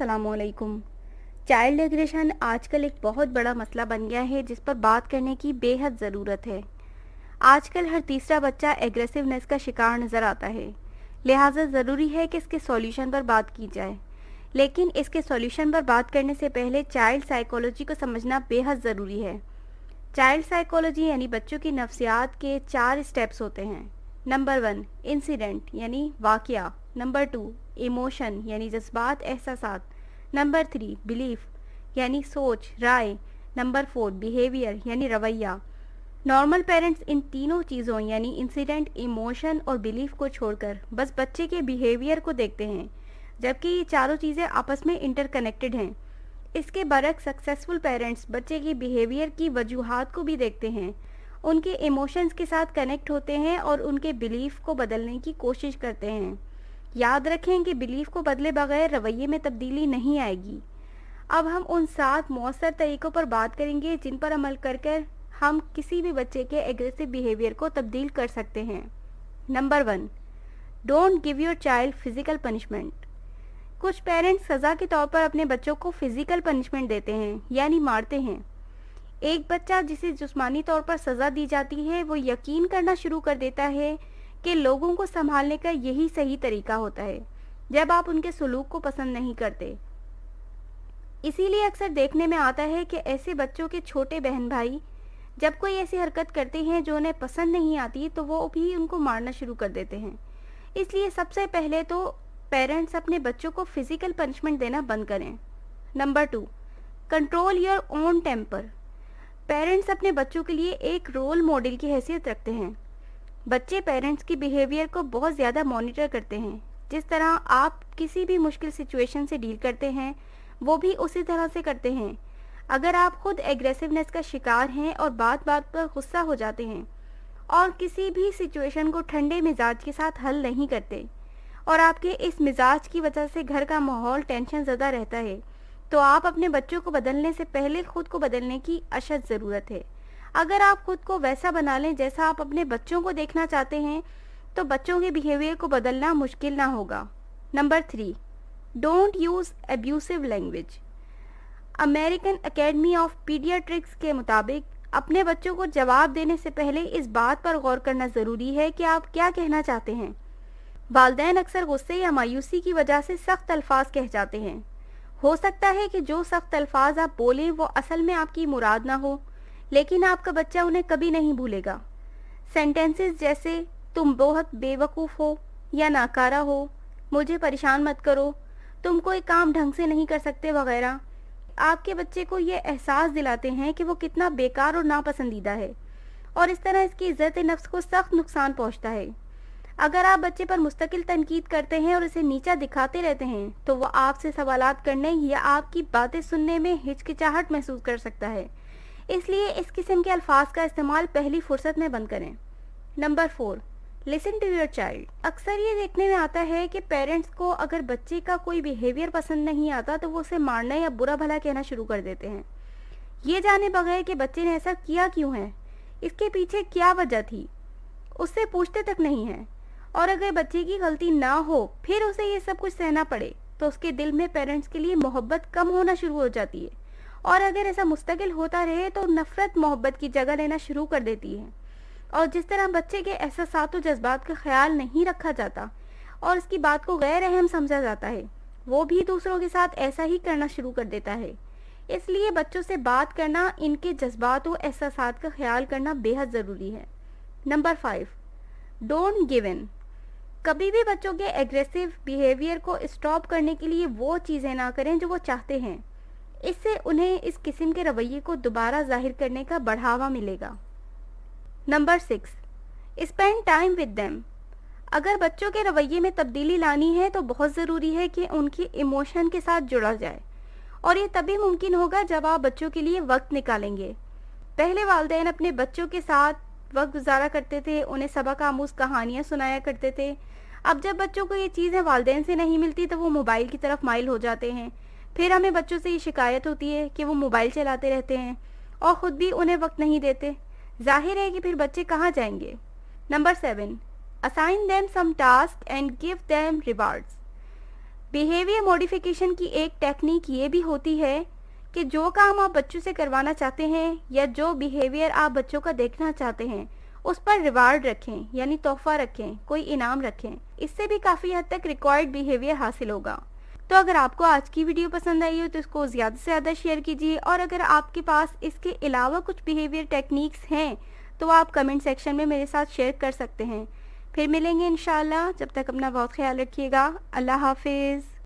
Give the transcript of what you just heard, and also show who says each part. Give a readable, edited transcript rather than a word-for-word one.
Speaker 1: अस्सलाम वालेकुम। Child aggression आजकल एक बहुत बड़ा मसला बन गया है जिस पर बात करने की बेहद ज़रूरत है। आजकल हर तीसरा बच्चा एग्रेसिवनेस का शिकार नज़र आता है, लिहाजा ज़रूरी है कि इसके सॉल्यूशन पर बात की जाए। लेकिन इसके सॉल्यूशन पर बात करने से पहले चाइल्ड साइकोलॉजी को समझना बेहद ज़रूरी है। चाइल्ड साइकोलॉजी यानी बच्चों की नफ्सियात के 4 स्टेप्स होते हैं। नंबर 1 इंसिडेंट यानी वाक़या, नंबर 2 इमोशन यानी जज्बात एहसासात, नंबर 3 बिलीफ यानी सोच राय, नंबर 4 बिहेवियर यानी रवैया। नॉर्मल पेरेंट्स इन तीनों चीज़ों यानी इंसिडेंट, इमोशन और बिलीफ को छोड़कर बस बच्चे के बिहेवियर को देखते हैं, जबकि ये चारों चीज़ें आपस में इंटरकनेक्टेड हैं। इसके बरक्स सक्सेसफुल पेरेंट्स बच्चे के बिहेवियर की वजूहात को भी देखते हैं, उनके इमोशंस के साथ कनेक्ट होते हैं और उनके बिलीफ को बदलने की कोशिश करते हैं। याद रखें कि बिलीफ को बदले बगैर रवैये में तब्दीली नहीं आएगी। अब हम उन 7 मौसर तरीक़ों पर बात करेंगे जिन पर अमल कर हम किसी भी बच्चे के एग्रेसिव बिहेवियर को तब्दील कर सकते हैं। Number 1 don't give your child physical punishment. कुछ पेरेंट्स सज़ा के तौर पर अपने बच्चों को फिज़िकल पनिशमेंट देते हैं यानी मारते हैं। एक बच्चा जिसे जिस्मानी तौर पर सज़ा दी जाती है वो यकीन करना शुरू कर देता है कि लोगों को संभालने का यही सही तरीका होता है जब आप उनके सलूक को पसंद नहीं करते। इसीलिए अक्सर देखने में आता है कि ऐसे बच्चों के छोटे बहन भाई जब कोई ऐसी हरकत करते हैं जो उन्हें पसंद नहीं आती तो वो भी उनको मारना शुरू कर देते हैं। इसलिए सबसे पहले तो पेरेंट्स अपने बच्चों को फिज़िकल पनिशमेंट देना बंद करें। Number 2 control your own temper. Parents अपने बच्चों के लिए एक रोल मॉडल की हैसियत रखते हैं। बच्चे पेरेंट्स की बिहेवियर को बहुत ज़्यादा मॉनिटर करते हैं। जिस तरह आप किसी भी मुश्किल सिचुएशन से डील करते हैं वो भी उसी तरह से करते हैं। अगर आप खुद एग्रेसिवनेस का शिकार हैं और बात बात पर गुस्सा हो जाते हैं और किसी भी सिचुएशन को ठंडे मिजाज के साथ हल नहीं करते और आपके इस मिजाज की वजह से घर का माहौल टेंशन ज़्यादा रहता है, तो आप अपने बच्चों को बदलने से पहले खुद को बदलने की अशद ज़रूरत है। अगर आप खुद को वैसा बना लें जैसा आप अपने बच्चों को देखना चाहते हैं तो बच्चों के बिहेवियर को बदलना मुश्किल ना होगा। Number 3 don't use abusive language. American academy of paediatrics के मुताबिक अपने बच्चों को जवाब देने से पहले इस बात पर गौर करना ज़रूरी है कि आप क्या कहना चाहते हैं। वालिदैन अक्सर गुस्से या मायूसी की वजह से सख्त अल्फाज कह जाते हैं। हो सकता है कि जो सख्त अल्फाज आप बोलें वो असल में आपकी मुराद ना हो, लेकिन आपका बच्चा उन्हें कभी नहीं भूलेगा। सेंटेंसेस जैसे तुम बहुत बेवकूफ़ हो या नाकारा हो, मुझे परेशान मत करो, तुम कोई काम ढंग से नहीं कर सकते वगैरह आपके बच्चे को ये एहसास दिलाते हैं कि वो कितना बेकार और नापसंदीदा है और इस तरह इसकी इज्जत नफ्स को सख्त नुकसान पहुंचता है। अगर आप बच्चे पर मुस्तकिल तनकीद करते हैं और इसे नीचा दिखाते रहते हैं तो वो आपसे सवालात करने या आपकी बातें सुनने में हिचकिचाहट महसूस कर सकता है। इसलिए इस किस्म के अल्फाज का इस्तेमाल पहली फुर्सत में बंद करें। Number 4 listen to your child. अक्सर ये देखने में आता है कि पेरेंट्स को अगर बच्चे का कोई बिहेवियर पसंद नहीं आता तो वो उसे मारना या बुरा भला कहना शुरू कर देते हैं, ये जाने बगैर कि बच्चे ने ऐसा किया क्यों है, इसके पीछे क्या वजह थी, उससे पूछते तक नहीं है। और अगर बच्चे की गलती ना हो फिर उसे ये सब कुछ सहना पड़े तो उसके दिल में पेरेंट्स के लिए मोहब्बत कम होना शुरू हो जाती है और अगर ऐसा मुस्तकिल होता रहे तो नफरत मोहब्बत की जगह लेना शुरू कर देती है। और जिस तरह बच्चे के एहसासात और जज्बात का ख्याल नहीं रखा जाता और इसकी बात को गैर अहम समझा जाता है, वो भी दूसरों के साथ ऐसा ही करना शुरू कर देता है। इसलिए बच्चों से बात करना, इनके जज्बात और एहसासात का ख्याल करना बेहद ज़रूरी है। Number 5 don't give in. कभी भी बच्चों के एग्रेसिव बिहेवियर को स्टॉप करने के लिए वो चीज़ें ना करें जो वो चाहते हैं। इससे उन्हें इस किस्म के रवैये को दोबारा जाहिर करने का बढ़ावा मिलेगा। Number 6 spend time with them. अगर बच्चों के रवैये में तब्दीली लानी है तो बहुत ज़रूरी है कि उनकी इमोशन के साथ जुड़ा जाए और ये तभी मुमकिन होगा जब आप बच्चों के लिए वक्त निकालेंगे। पहले वालिदैन अपने बच्चों के साथ वक्त गुजारा करते थे, उन्हें सबक आमूज़ कहानियाँ सुनाया करते थे। अब जब बच्चों को ये चीज़ें वालिदैन से नहीं मिलती तो वो मोबाइल की तरफ माइल हो जाते हैं। फिर हमें बच्चों से ये शिकायत होती है कि वो मोबाइल चलाते रहते हैं और ख़ुद भी उन्हें वक्त नहीं देते। जाहिर है कि फिर बच्चे कहाँ जाएंगे। Number 7 assign them some task and give them rewards. Behaviour modification की एक टेक्निक ये भी होती है कि जो काम आप बच्चों से करवाना चाहते हैं या जो बिहेवियर आप बच्चों का देखना चाहते हैं उस पर रिवार्ड रखें, यानी तोहफा रखें, कोई इनाम रखें। इससे भी काफ़ी हद तक रिक्वायर्ड बिहेवियर हासिल होगा। तो अगर आपको आज की वीडियो पसंद आई हो तो इसको ज़्यादा से ज़्यादा शेयर कीजिए, और अगर आपके पास इसके अलावा कुछ बिहेवियर टेक्निक्स हैं तो आप कमेंट सेक्शन में मेरे साथ शेयर कर सकते हैं। फिर मिलेंगे इंशाल्लाह, जब तक अपना बहुत ख्याल रखिएगा। अल्लाह हाफिज़।